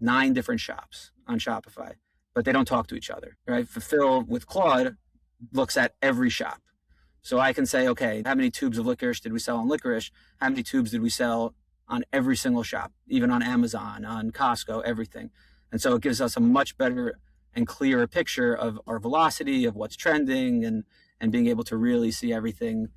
9 different shops on Shopify, but they don't talk to each other, right? Fulfil with Claude looks at every shop. So I can say, okay, how many tubes of licorice did we sell on licorice? How many tubes did we sell on every single shop, even on Amazon, on Costco, everything. And so it gives us a much better and clearer picture of our velocity, of what's trending, and being able to really see everything,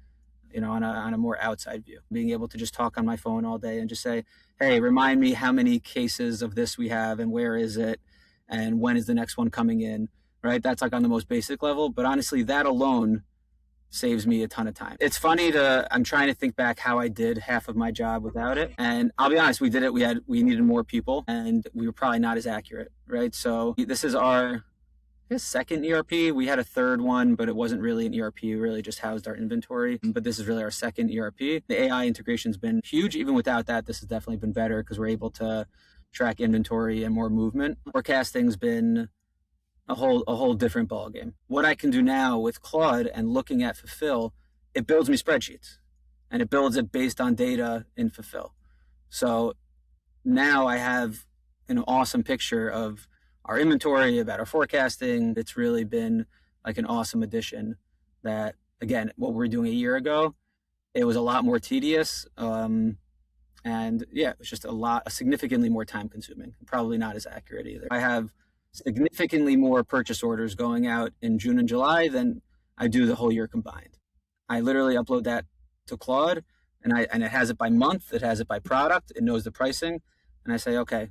on a more outside view. Being able to just talk on my phone all day and just say, hey, remind me how many cases of this we have and where is it and when is the next one coming in, right? That's like on the most basic level. But honestly, that alone saves me a ton of time. It's funny I'm trying to think back how I did half of my job without it. And I'll be honest, we did it. We needed more people and we were probably not as accurate, right? So this is our second ERP. We had a third one, but it wasn't really an ERP. We really just housed our inventory. But this is really our second ERP. The AI integration's been huge. Even without that, this has definitely been better because we're able to track inventory and more movement. Forecasting's been a whole different ballgame. What I can do now with Claude and looking at Fulfil, it builds me spreadsheets and it builds it based on data in Fulfil. So now I have an awesome picture of our inventory, about our forecasting. It's really been like an awesome addition that, again, what we were doing a year ago, it was a lot more tedious. And yeah, it was just significantly more time consuming, probably not as accurate either. I have significantly more purchase orders going out in June and July than I do the whole year combined. I literally upload that to Claude and it has it by month, it has it by product, it knows the pricing, and I say, okay,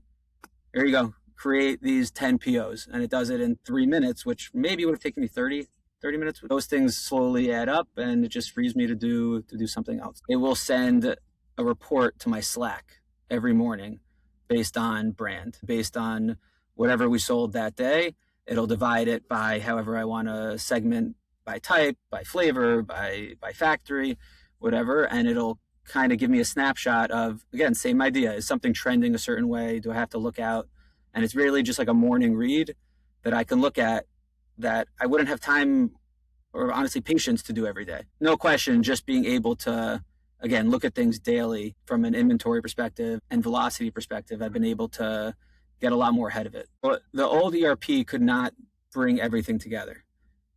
here you go, create these 10 POs, and it does it in 3 minutes, which maybe would have taken me 30 minutes. Those things slowly add up and it just frees me to do something else. It will send a report to my Slack every morning based on brand, based on whatever we sold that day. It'll divide it by however I want to segment, by type, by flavor, by factory, whatever. And it'll kind of give me a snapshot of, again, same idea. Is something trending a certain way? Do I have to look out? And it's really just like a morning read that I can look at that I wouldn't have time or honestly patience to do every day. No question, just being able to, again, look at things daily from an inventory perspective and velocity perspective, I've been able to get a lot more ahead of it. But the old ERP could not bring everything together,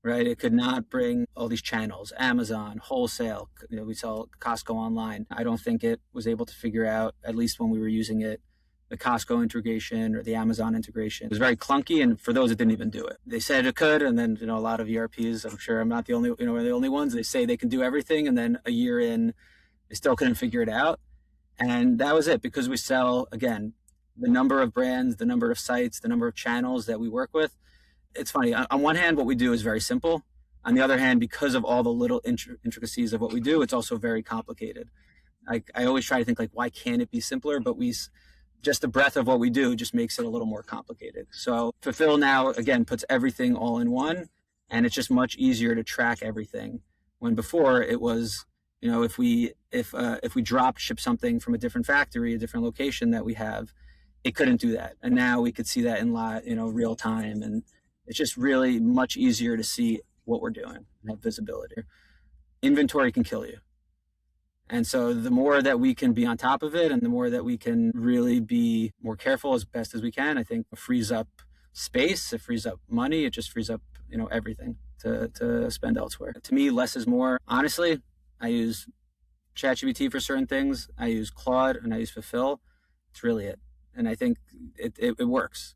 right? It could not bring all these channels, Amazon, wholesale, we sell Costco online. I don't think it was able to figure out, at least when we were using it, the Costco integration or the Amazon integration. It was very clunky, and for those that didn't even do it. They said it could, and then a lot of ERPs, I'm sure I'm not the only, we're the only ones, they say they can do everything, and then a year in, they still couldn't figure it out. And that was it, because we sell, again, the number of brands, the number of sites, the number of channels that we work with. It's funny. On one hand, what we do is very simple. On the other hand, because of all the little intricacies of what we do, it's also very complicated. I always try to think why can't it be simpler? But just the breadth of what we do just makes it a little more complicated. So Fulfil now, again, puts everything all in one, and it's just much easier to track everything. When before it was, if we drop ship something from a different factory, a different location that we have, it couldn't do that. And now we could see that in real time. And it's just really much easier to see what we're doing and have visibility. Inventory can kill you. And so the more that we can be on top of it and the more that we can really be more careful as best as we can, I think it frees up space, it frees up money, it just frees up, everything to spend elsewhere. To me, less is more. Honestly, I use ChatGPT for certain things. I use Claude and I use Fulfil. It's really it. And I think it works.